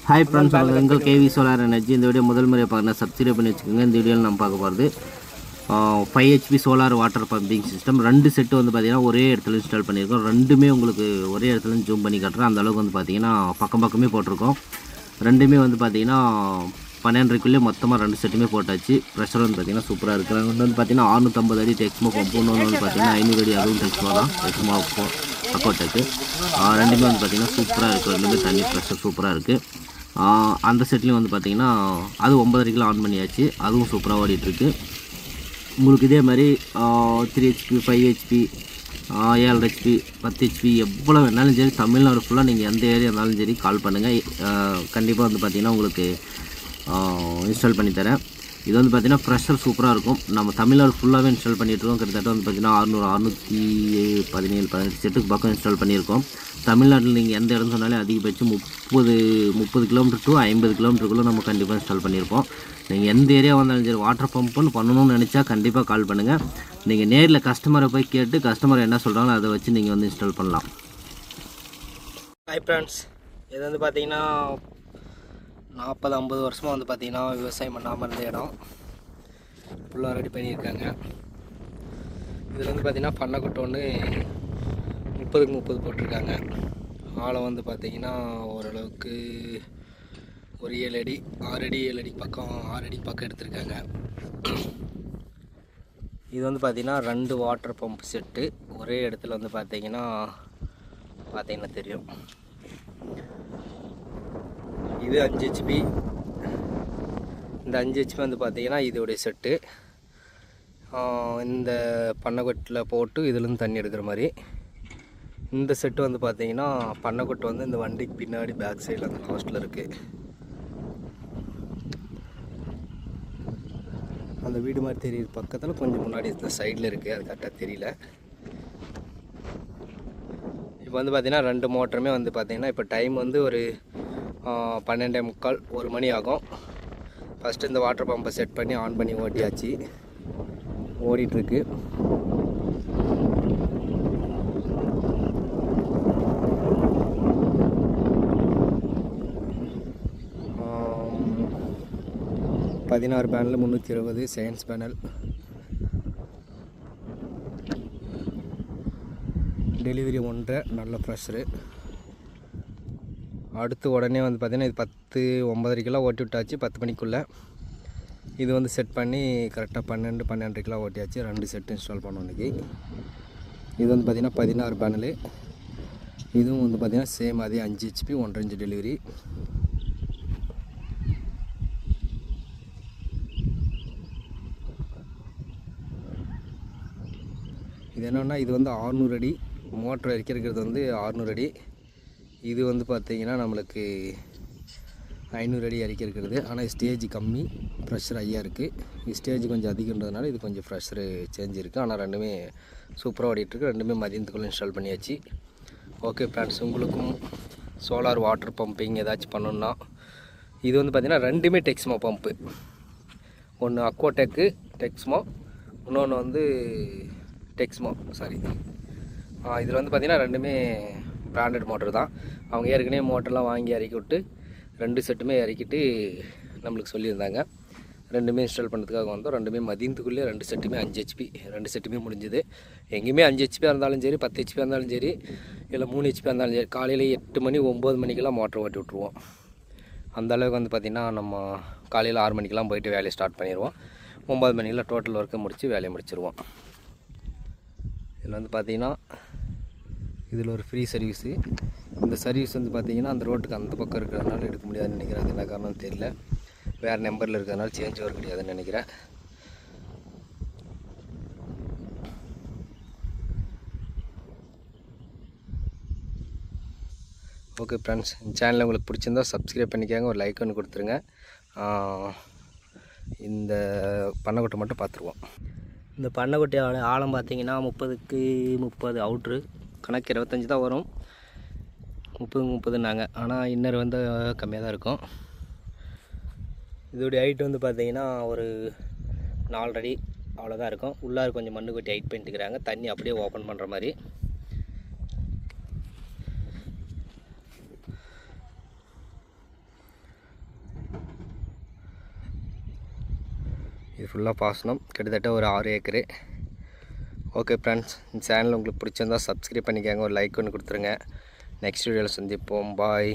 Hi friends, உங்கள் KV solar energy. இந்த video முதல் முறையை பார்க்கணும், சப்ஸ்கிரைப் பண்ணி வச்சுக்கோங்க. இந்த வீடியோவில் நம்ம பார்க்க போகிறது 5 HP solar water pumping system. 2 set வந்து பார்த்திங்கன்னா ஒரே இடத்துல இன்ஸ்டால் பண்ணியிருக்கோம். ரெண்டுமே உங்களுக்கு ஒரே இடத்துல ஜூம் பண்ணி காட்டுறேன். அந்த அளவுக்கு வந்து பார்த்திங்கன்னா பக்கமே போட்டிருக்கோம். ரெண்டுமே வந்து பார்த்திங்கன்னா 12:30க்குள்ளே மொத்தமாக 2 செட்டுமே போட்டாச்சு. ப்ரெஷர் வந்து பார்த்திங்கன்னா சூப்பராக இருக்குது. ஒன்று வந்து பார்த்திங்கன்னா 650 அடி டெக்ஸ்மோ பம்பு, இன்னொன்று வந்து பார்த்திங்கன்னா 500 அடி, அதுவும் டெக்ஸ்மோ தான். டெக்ஸ்மோ அக்கோட்டெக்கு ரெண்டுமே வந்து பார்த்திங்கன்னா சூப்பராக இருக்குது. ரெண்டுமே தண்ணி ப்ரெஷர் சூப்பராக இருக்குது. அந்த செட்லேயும் வந்து பார்த்திங்கன்னா அது 9:30க்குள்ள ஆன் பண்ணியாச்சு. அதுவும் சூப்பராக ஓடிட்டுருக்கு. உங்களுக்கு இதே மாதிரி 3 HP, 5 HP, 7 HP, 10 HP எவ்வளோ வேணாலும் சரி, தமிழ்நாடு ஃபுல்லாக நீங்கள் எந்த ஏரியா இருந்தாலும் சரி கால் பண்ணுங்கள். கண்டிப்பாக வந்து பார்த்திங்கன்னா உங்களுக்கு இன்ஸ்டால் பண்ணித்தரேன். இது வந்து பார்த்திங்கன்னா ப்ரெஷர் சூப்பராக இருக்கும். நம்ம தமிழ்நாடு ஃபுல்லாகவே இன்ஸ்டால் பண்ணிகிட்ருக்கோம். கிட்டத்தட்ட வந்து பார்த்திங்கன்னா 617 செட்டுக்கு பக்கம் இன்ஸ்டால் பண்ணியிருக்கோம். தமிழ்நாட்டில் நீங்கள் எந்த இடம் சொன்னாலும் அதிகபட்சம் 30 கிலோமீட்டர் டு 50 கிலோமீட்டருக்குள்ளே நம்ம கண்டிப்பாக இன்ஸ்டால் பண்ணியிருப்போம். நீங்கள் எந்த ஏரியா வந்தாலும் சரி, வாட்டர் பம்புன்னு பண்ணணும்னு நினச்சா கண்டிப்பாக கால் பண்ணுங்கள். நீங்கள் நேரில் கஸ்டமரை போய் கேட்டு கஸ்டமர் என்ன சொல்கிறாங்களோ அதை வச்சு நீங்கள் வந்து இன்ஸ்டால் பண்ணலாம். ஹாய் ஃப்ரெண்ட்ஸ், இது வந்து பார்த்திங்கன்னா 40-50 வருஷமாக வந்து பார்த்திங்கன்னா விவசாயம் பண்ணாமல் இருந்த இடம் ஃபுல்லாக ரெடி பண்ணியிருக்காங்க. இதில் வந்து பார்த்திங்கன்னா பண்ணைக்குட்டை ஒன்று 30 போட்டிருக்காங்க. ஆழம் வந்து பார்த்திங்கன்னா ஓரளவுக்கு ஒரு 7 அடி 6 அடி பக்கம் எடுத்திருக்காங்க. இது வந்து பார்த்திங்கன்னா 2 வாட்டர் பம்ப் செட்டு ஒரே இடத்துல வந்து பார்த்திங்கன்னா தெரியும். இது 5 HP. இந்த 5 HP வந்து பார்த்திங்கன்னா இதோடைய செட்டு. இந்த பண்ணைக்கொட்டில் போட்டு இதுலேருந்து தண்ணி எடுக்கிற மாதிரி. இந்த செட்டு வந்து பார்த்திங்கன்னா பண்ணைக்கொட்டை வந்து இந்த வண்டிக்கு பின்னாடி பேக் சைடில் அந்த லாஸ்ட்டில் இருக்குது. அந்த வீடு மாதிரி தெரியுது பக்கத்தில், கொஞ்சம் முன்னாடி இந்த சைடில் இருக்குது. அது கரெக்டாக தெரியல. இப்போ வந்து பார்த்திங்கன்னா 2 மோட்டருமே வந்து பார்த்திங்கன்னா இப்போ டைம் வந்து ஒரு 12:45 1 மணி ஆகும். ஃபஸ்ட்டு இந்த வாட்டர் பம்பை செட் பண்ணி ஆன் பண்ணி ஓட்டியாச்சு. ஓடிட்டுருக்கு. பதினாறு பேனல் 320 சயின்ஸ் பேனல். டெலிவரி 1.5 நல்ல ப்ரெஷரு. அடுத்து உடனே வந்து பார்த்திங்கன்னா இது 10-9:30க்கெல்லாம் ஓட்டி விட்டாச்சு. 10 மணிக்குள்ளே இது வந்து செட் பண்ணி கரெக்டாக 12-12:30க்கெல்லாம் ஓட்டியாச்சு. 2 செட்டு இன்ஸ்டால் பண்ணோம் இன்றைக்கி. இது வந்து பார்த்திங்கன்னா 16 பேனலு. இதுவும் வந்து பார்த்திங்கன்னா சேம் அதே 5 HP 1.5 inch டெலிவரி. இது என்னென்னா இது வந்து 600 அடி மோட்ரு இறக்கிறது வந்து 600 அடி. இது வந்து பார்த்திங்கன்னா நம்மளுக்கு 500 அடி இறக்கிறது. ஆனால் ஸ்டேஜ் கம்மி, ப்ரெஷர் ஹையாக இருக்குது. ஸ்டேஜ் கொஞ்சம் அதிகன்றதுனால இது கொஞ்சம் ப்ரெஷரு சேஞ்ச் இருக்குது. ஆனால் ரெண்டுமே சூப்பராக ஓடிட்டுருக்கு. ரெண்டுமே மதியத்துக்குள்ளே இன்ஸ்டால் பண்ணியாச்சு. ஓகே ஃப்ரெண்ட்ஸ், உங்களுக்கும் சோலார் வாட்டர் பம்பிங் ஏதாச்சும் பண்ணணுன்னா இது வந்து பார்த்திங்கன்னா ரெண்டுமே டெக்ஸ்மோ பம்பு. ஒன்று அக்வாடெக்கு டெக்ஸ்மோ, இன்னொன்று வந்து டெக்ஸ்மோ இதில் வந்து பார்த்திங்கன்னா ரெண்டுமே பிராண்டட் மோட்டர் தான். அவங்க ஏற்கனவே மோட்டர்லாம் வாங்கி இறக்கி விட்டு 2 செட்டுமே இறக்கிட்டு நம்மளுக்கு சொல்லியிருந்தாங்க. ரெண்டுமே இன்ஸ்டால் பண்ணுறதுக்காக வந்தோம். ரெண்டுமே மதியத்துக்குள்ளே 2 செட்டுமே 5 HP 2 செட்டுமே முடிஞ்சுது. எங்கேயுமே 5 HP இருந்தாலும் சரி, 10 HP இருந்தாலும் சரி, இல்லை 3 HP இருந்தாலும் சரி, காலையில் 8 மணி 9 மணிக்கெல்லாம் மோட்டர் ஓட்டி விட்ருவோம். அந்தளவுக்கு வந்து பார்த்திங்கன்னா நம்ம காலையில் 6 மணிக்கெல்லாம் போயிட்டு வேலையை ஸ்டார்ட் பண்ணிடுவோம். 9 மணிக்கெல்லாம் டோட்டல் ஒர்க்கை முடித்து வேலையை முடிச்சிடுவோம். இதில் வந்து பார்த்திங்கன்னா இதில் ஒரு ஃப்ரீ சர்வீஸு. இந்த சர்வீஸ் வந்து பார்த்திங்கன்னா அந்த ரோட்டுக்கு அந்த பக்கம் இருக்கிறதுனால எடுக்க முடியாதுன்னு நினைக்கிறேன். அது என்ன காரணம்னு தெரியல. வேறு நம்பரில் இருக்கிறதுனால சேஞ்ச் வர முடியாதுன்னு நினைக்கிறேன். ஓகே ஃப்ரெண்ட்ஸ், இந்த சேனலில் உங்களுக்கு பிடிச்சிருந்தா சப்ஸ்கிரைப் பண்ணிக்காங்க, ஒரு லைக் ஒன்று கொடுத்துருங்க. இந்த பண்ணைக்கொட்டை மட்டும் பார்த்துருவோம். இந்த பண்ணைக்கொட்டை ஆழம் பார்த்திங்கன்னா 30க்கு 30 அவுட்ரு, கணக்கு 25 தான் வரும். 30-30ன்னாங்க. ஆனால் இன்னர் வந்து கம்மியாக தான் இருக்கும். இதோடைய ஹைட் வந்து பார்த்திங்கன்னா ஒரு 4 அடி அவ்வளோதான் இருக்கும். உள்ளார கொஞ்சம் மண்ணு கொட்டி ஹைட் பண்ணிட்டுக்கிறாங்க. தண்ணி அப்படியே ஓப்பன் பண்ணுற மாதிரி. இது ஃபுல்லாக பாசனம், கிட்டத்தட்ட ஒரு 6 ஏக்கரு. ஓகே ஃப்ரெண்ட்ஸ், இந்த சேனல் உங்களுக்கு பிடிச்சிருந்தால் சப்ஸ்கிரைப் பண்ணிக்கோங்க, ஒரு லைக் ஒன்று கொடுத்துருங்க. நெக்ஸ்ட் வீடியோவில் சந்திப்போம். பாய்.